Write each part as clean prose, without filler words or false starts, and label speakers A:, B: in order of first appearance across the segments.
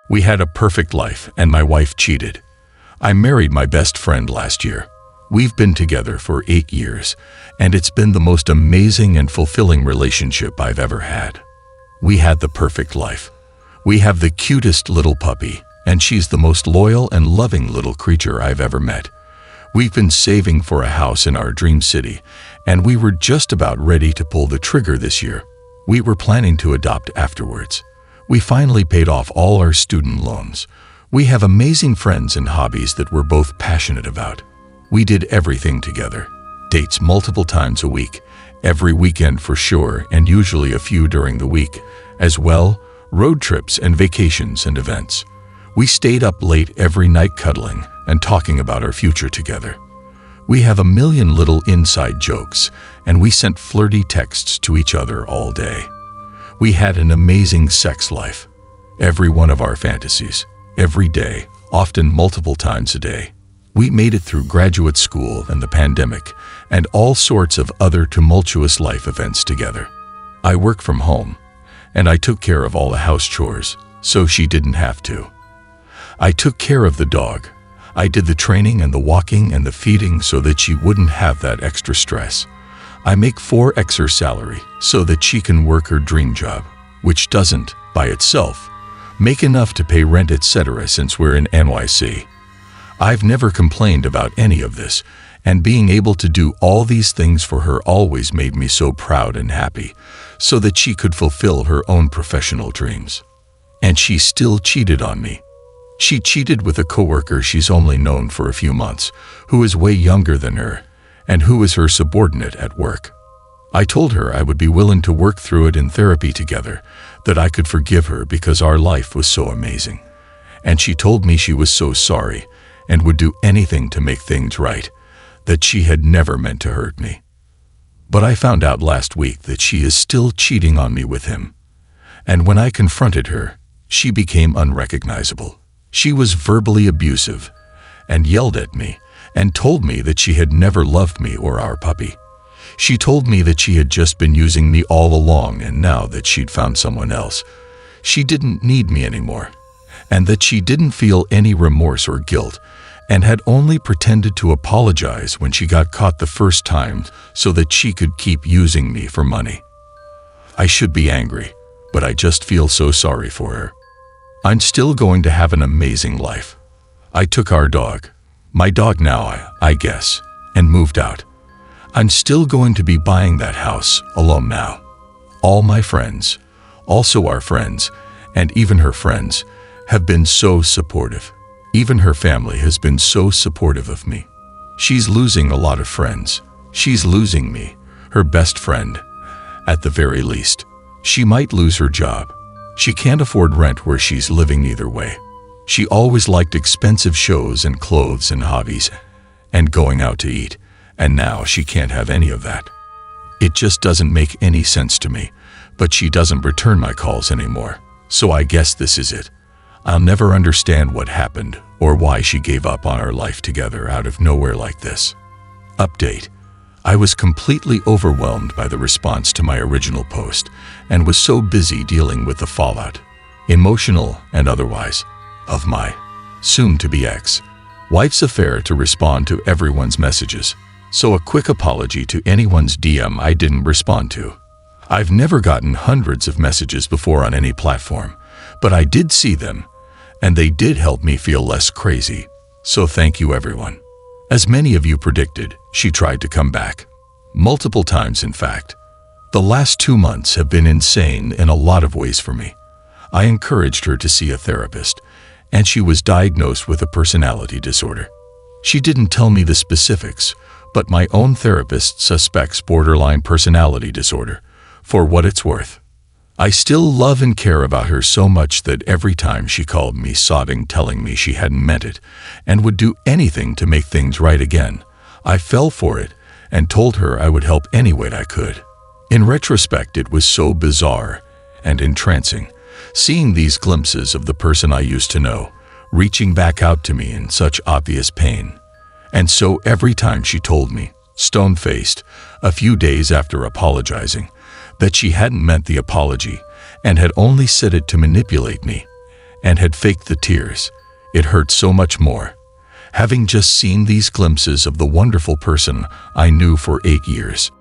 A: We had a perfect life, and my wife cheated. I married my best friend last year. We've been together for 8 years, and it's been the most amazing and fulfilling relationship I've ever had. We had the perfect life. We have the cutest little puppy, and she's the most loyal and loving little creature I've ever met. We've been saving for a house in our dream city, and we were just about ready to pull the trigger this year. We were planning to adopt afterwards. We finally paid off all our student loans. We have amazing friends and hobbies that we're both passionate about. We did everything together. Dates multiple times a week, every weekend for sure, and usually a few during the week, as well, road trips and vacations and events. We stayed up late every night cuddling and talking about our future together. We have a million little inside jokes, and we sent flirty texts to each other all day. We had an amazing sex life. Every one of our fantasies, every day, often multiple times a day. We made it through graduate school and the pandemic, and all sorts of other tumultuous life events together. I work from home, and I took care of all the house chores, so she didn't have to. I took care of the dog. I did the training and the walking and the feeding so that she wouldn't have that extra stress. I make 4x her salary so that she can work her dream job, which doesn't, by itself, make enough to pay rent, etc. since we're in NYC. I've never complained about any of this, and being able to do all these things for her always made me so proud and happy, so that she could fulfill her own professional dreams. And she still cheated on me. She cheated with a coworker she's only known for a few months, who is way younger than her, and who is her subordinate at work. I told her I would be willing to work through it in therapy together, that I could forgive her because our life was so amazing. And she told me she was so sorry and would do anything to make things right, that she had never meant to hurt me. But I found out last week that she is still cheating on me with him. And when I confronted her, she became unrecognizable. She was verbally abusive and yelled at me and told me that she had never loved me or our puppy. She told me that she had just been using me all along, and now that she'd found someone else, she didn't need me anymore, and that she didn't feel any remorse or guilt, and had only pretended to apologize when she got caught the first time so that she could keep using me for money. I should be angry, but I just feel so sorry for her. I'm still going to have an amazing life. I took our dog, my dog now, I guess, and moved out. I'm still going to be buying that house alone now. All my friends, also our friends, and even her friends, have been so supportive. Even her family has been so supportive of me. She's losing a lot of friends. She's losing me, her best friend, at the very least. She might lose her job. She can't afford rent where she's living either way. She always liked expensive shows and clothes and hobbies and going out to eat, and now she can't have any of that. It just doesn't make any sense to me, but she doesn't return my calls anymore, so I guess this is it. I'll never understand what happened or why she gave up on our life together out of nowhere like this. Update. I was completely overwhelmed by the response to my original post and was so busy dealing with the fallout, emotional and otherwise, of my soon-to-be ex-wife's affair to respond to everyone's messages. So a quick apology to anyone's DM I didn't respond to. I've never gotten hundreds of messages before on any platform, but I did see them, and they did help me feel less crazy. So thank you, everyone. As many of you predicted, she tried to come back. Multiple times, in fact. The last 2 months have been insane in a lot of ways for me. I encouraged her to see a therapist, and she was diagnosed with a personality disorder. She didn't tell me the specifics, but my own therapist suspects borderline personality disorder, for what it's worth. I still love and care about her so much that every time she called me sobbing, telling me she hadn't meant it and would do anything to make things right again, I fell for it and told her I would help any way I could. In retrospect, it was so bizarre and entrancing, seeing these glimpses of the person I used to know, reaching back out to me in such obvious pain. And so every time she told me, stone-faced, a few days after apologizing, that she hadn't meant the apology and had only said it to manipulate me, and had faked the tears. It hurt so much more. Having just seen these glimpses of the wonderful person I knew for 8 years.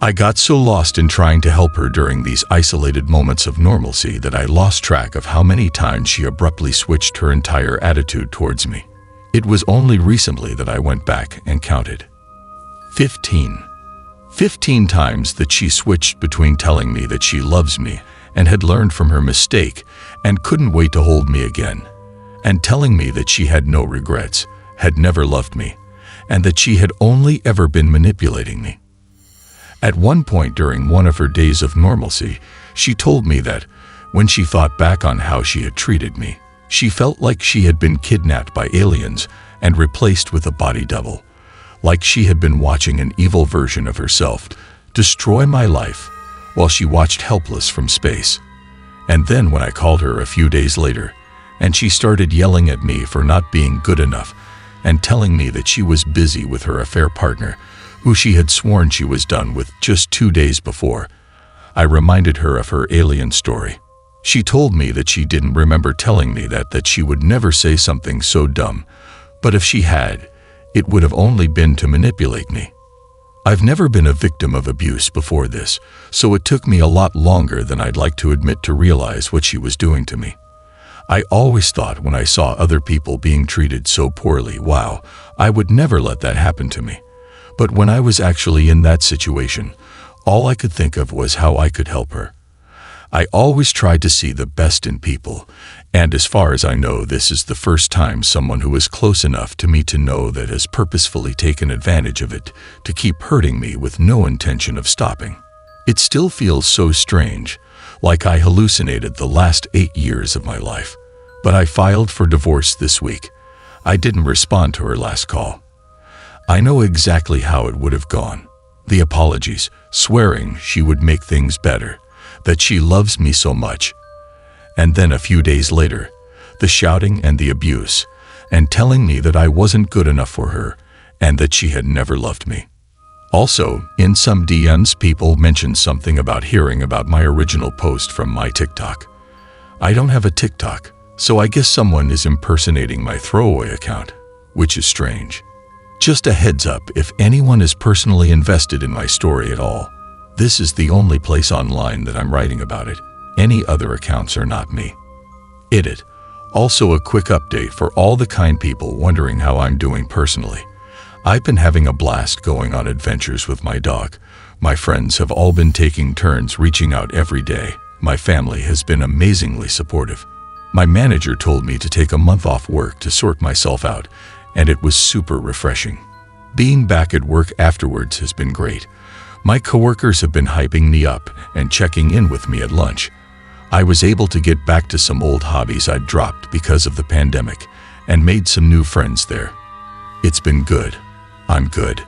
A: I got so lost in trying to help her during these isolated moments of normalcy that I lost track of how many times she abruptly switched her entire attitude towards me. It was only recently that I went back and counted. 15 times that she switched between telling me that she loves me and had learned from her mistake and couldn't wait to hold me again, and telling me that she had no regrets, had never loved me, and that she had only ever been manipulating me. At one point during one of her days of normalcy, she told me that, when she thought back on how she had treated me, she felt like she had been kidnapped by aliens and replaced with a body double, like she had been watching an evil version of herself destroy my life while she watched helpless from space. And then when I called her a few days later, and she started yelling at me for not being good enough and telling me that she was busy with her affair partner, who she had sworn she was done with just 2 days before, I reminded her of her alien story. She told me that she didn't remember telling me that she would never say something so dumb, but if she had, it would have only been to manipulate me. I've never been a victim of abuse before this, so it took me a lot longer than I'd like to admit to realize what she was doing to me. I always thought when I saw other people being treated so poorly, wow, I would never let that happen to me. But when I was actually in that situation, all I could think of was how I could help her. I always tried to see the best in people, and as far as I know, this is the first time someone who is close enough to me to know that has purposefully taken advantage of it to keep hurting me with no intention of stopping. It still feels so strange, like I hallucinated the last 8 years of my life. But I filed for divorce this week. I didn't respond to her last call. I know exactly how it would have gone. The apologies, swearing she would make things better, that she loves me so much. And then a few days later, the shouting and the abuse, and telling me that I wasn't good enough for her, and that she had never loved me. Also, in some DMs, people mentioned something about hearing about my original post from my TikTok. I don't have a TikTok, so I guess someone is impersonating my throwaway account, which is strange. Just a heads up, if anyone is personally invested in my story at all, this is the only place online that I'm writing about it. Any other accounts are not me. Edit. Also a quick update for all the kind people wondering how I'm doing personally. I've been having a blast going on adventures with my dog. My friends have all been taking turns reaching out every day. My family has been amazingly supportive. My manager told me to take a month off work to sort myself out, and it was super refreshing. Being back at work afterwards has been great. My coworkers have been hyping me up and checking in with me at lunch. I was able to get back to some old hobbies I'd dropped because of the pandemic and made some new friends there. It's been good. I'm good.